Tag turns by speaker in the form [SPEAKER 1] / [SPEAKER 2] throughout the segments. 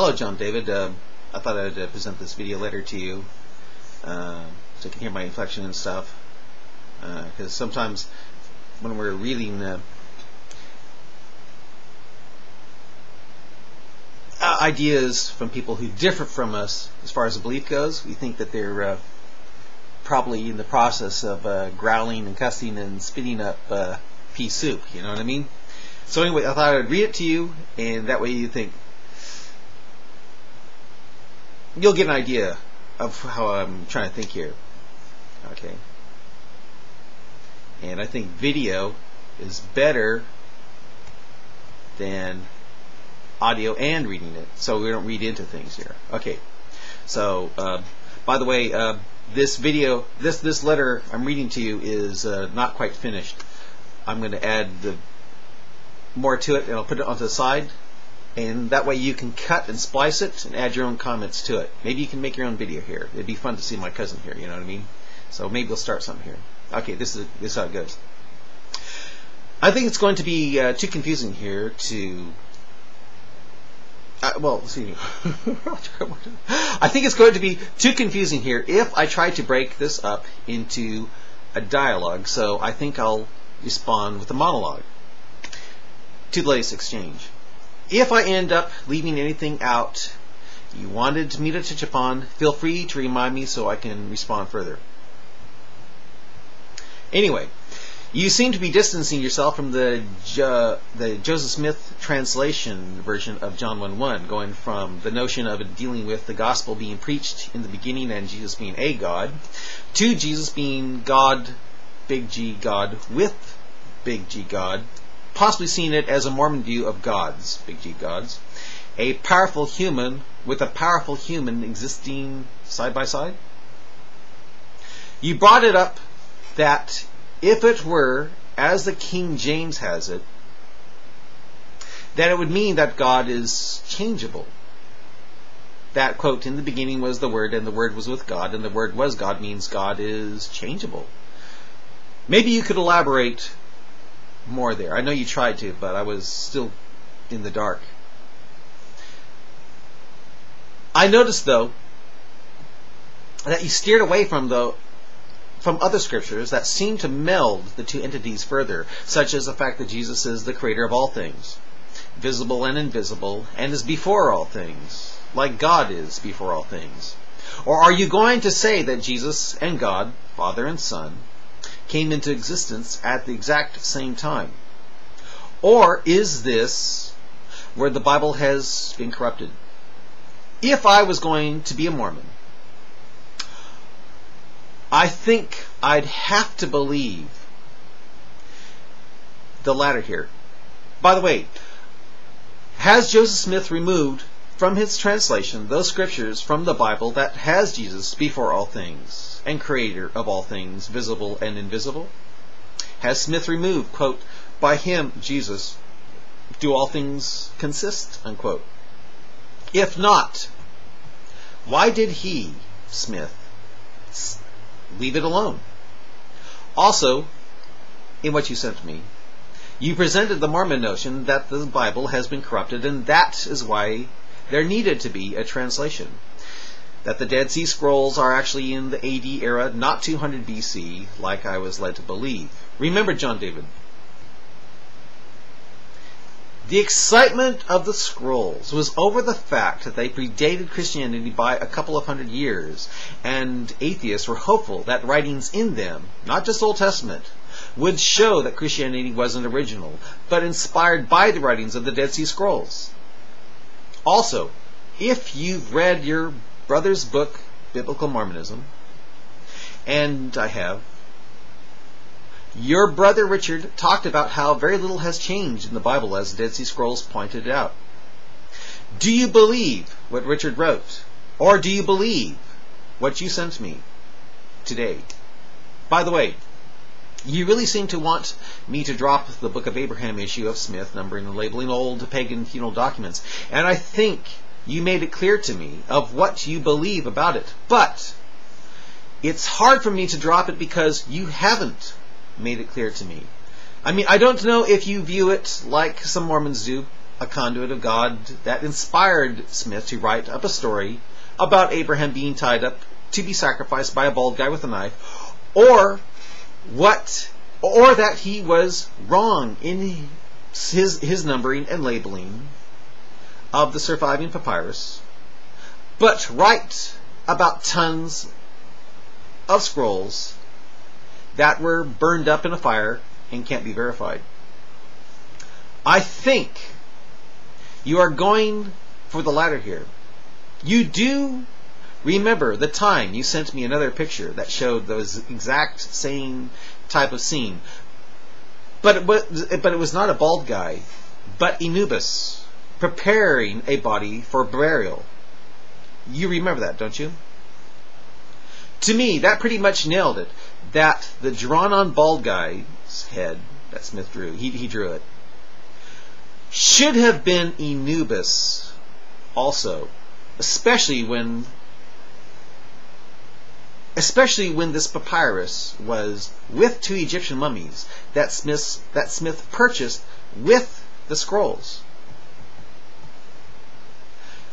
[SPEAKER 1] Hello, John David. I thought I'd present this video letter to you so you can hear my inflection and stuff. Because sometimes when we're reading ideas from people who differ from us as far as the belief goes, we think that they're probably in the process of growling and cussing and spitting up pea soup. You know what I mean? So anyway, I thought I'd read it to you, and that way you think you'll get an idea of how I'm trying to think here. Okay. And I think video is better than audio and reading it, so we don't read into things here. Okay. So, by the way, this video, this letter I'm reading to you is not quite finished. I'm going to add more to it, and I'll put it onto the side, and that way you can cut and splice it and add your own comments to it. Maybe you can make your own video here. It'd be fun to see my cousin here, you know what I mean? So maybe we'll start something here. Okay, this is how it goes. I think it's going to be too confusing here to well, let's see. I think it's going to be too confusing here if I try to break this up into a dialogue, so I think I'll respond with a monologue to the latest exchange. If I end up leaving anything out you wanted me to touch upon, feel free to remind me so I can respond further. Anyway, you seem to be distancing yourself from the Joseph Smith translation version of John 1:1, going from the notion of it dealing with the gospel being preached in the beginning and Jesus being a God, to Jesus being God, big G God, with big G God, possibly seeing it as a Mormon view of gods, big G gods, a powerful human with a powerful human existing side by side. You brought it up that if it were, as the King James has it, that it would mean that God is changeable. That, quote, in the beginning was the Word, and the Word was with God, and the Word was God, means God is changeable. Maybe you could elaborate more there. I know you tried to, but I was still in the dark. I noticed, though, that you steered away from other scriptures that seem to meld the two entities further, such as the fact that Jesus is the creator of all things, visible and invisible, and is before all things, like God is before all things. Or are you going to say that Jesus and God, Father and Son, came into existence at the exact same time? Or is this where the Bible has been corrupted? If I was going to be a Mormon, I think I'd have to believe the latter here. By the way, has Joseph Smith removed from his translation those scriptures from the Bible that has Jesus before all things and creator of all things, visible and invisible? Has Smith removed, quote, by him, Jesus, do all things consist, unquote? If not, why did he, Smith, leave it alone? Also, in what you sent me, you presented the Mormon notion that the Bible has been corrupted, and that is why there needed to be a translation. That the Dead Sea Scrolls are actually in the AD era, not 200 BC, like I was led to believe. Remember, John David, the excitement of the scrolls was over the fact that they predated Christianity by a couple of hundred years, and atheists were hopeful that writings in them, not just Old Testament, would show that Christianity wasn't original, but inspired by the writings of the Dead Sea Scrolls. Also, if you've read your brother's book, Biblical Mormonism, and I have, your brother Richard talked about how very little has changed in the Bible, as the Dead Sea Scrolls pointed out. Do you believe what Richard wrote? Or do you believe what you sent me today? By the way, you really seem to want me to drop the Book of Abraham issue of Smith, numbering and labeling old pagan funeral documents. And I think you made it clear to me of what you believe about it. But it's hard for me to drop it because you haven't made it clear to me. I mean, I don't know if you view it like some Mormons do, a conduit of God that inspired Smith to write up a story about Abraham being tied up to be sacrificed by a bald guy with a knife, or that he was wrong in his numbering and labeling of the surviving papyrus, but right about tons of scrolls that were burned up in a fire and can't be verified. I think you are going for the latter here. You do remember the time you sent me another picture that showed those exact same type of scene, but it was not a bald guy, but Anubis preparing a body for burial. You remember that, don't you? To me, that pretty much nailed it. That the drawn-on bald guy's head that Smith drew, he drew it, should have been Anubis also, especially when this papyrus was with 2 Egyptian mummies that Smith purchased with the scrolls.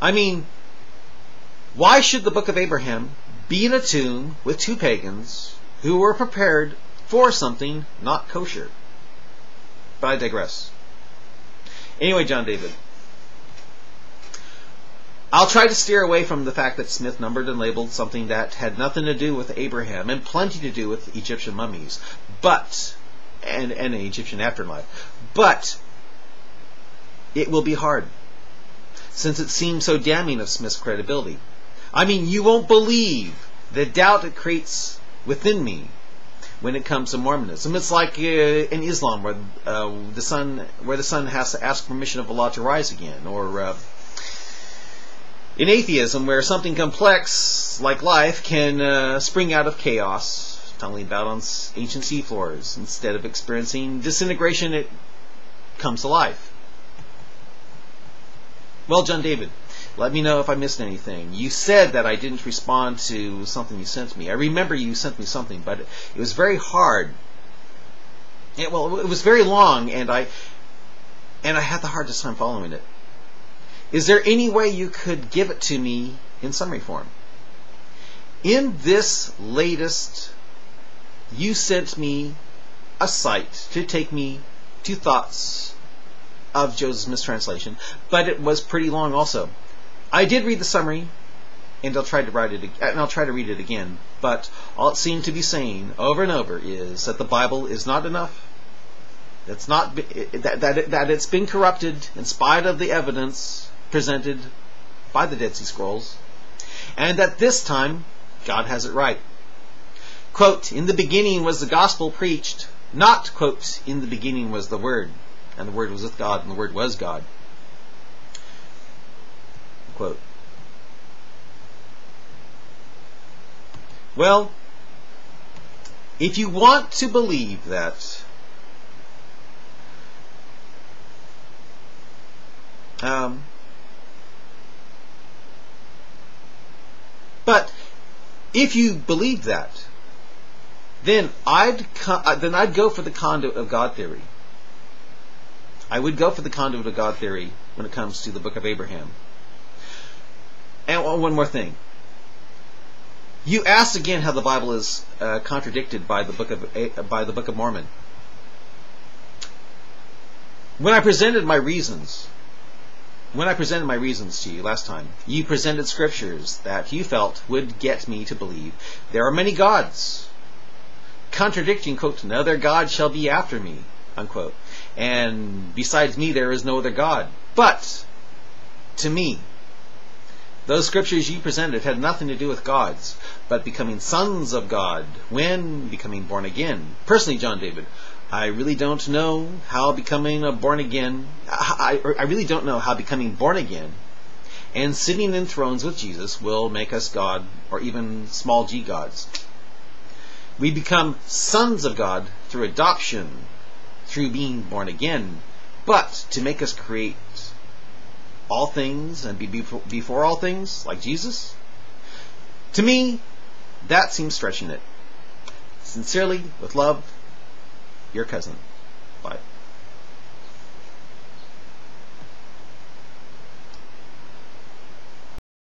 [SPEAKER 1] I mean, why should the Book of Abraham be in a tomb with 2 pagans who were prepared for something not kosher? But I digress. Anyway, John David, I'll try to steer away from the fact that Smith numbered and labeled something that had nothing to do with Abraham and plenty to do with Egyptian mummies, and an Egyptian afterlife. But it will be hard, since it seems so damning of Smith's credibility. I mean, you won't believe the doubt it creates within me when it comes to Mormonism. It's like in Islam, where the sun has to ask permission of Allah to rise again, or in atheism, where something complex like life can spring out of chaos, tumbling about on ancient seafloors. Instead of experiencing disintegration, it comes to life. Well, John David, let me know if I missed anything. You said that I didn't respond to something you sent me. I remember you sent me something, but it was very hard. It was very long, and I had the hardest time following it. Is there any way you could give it to me in summary form? In this latest, you sent me a site to take me to thoughts of Joseph Smith's translation, but it was pretty long also. I did read the summary, and I'll try to read it again, but all it seemed to be saying over and over is that the Bible is not enough. It's not that it's been corrupted in spite of the evidence presented by the Dead Sea Scrolls, and that this time God has it right. Quote, in the beginning was the gospel preached, not, quote, in the beginning was the Word, and the Word was with God, and the Word was God. Quote. Well, if you want to believe that but if you believe that, then I'd go for the conduit of God theory. I would go for the conduit of God theory when it comes to the Book of Abraham. And one more thing. You asked again how the Bible is contradicted by the Book of Mormon. When I presented my reasons to you last time, you presented scriptures that you felt would get me to believe there are many gods, contradicting, quote, no other God shall be after me, unquote, and besides me there is no other God. But to me, those scriptures you presented had nothing to do with gods, but becoming sons of God when becoming born again. Personally, John David, I really don't know how becoming born again and sitting in thrones with Jesus will make us God, or even small g gods. We become sons of God through adoption, through being born again, but to make us create all things and be before all things, like Jesus? To me, that seems stretching it. Sincerely, with love, your cousin. Bye.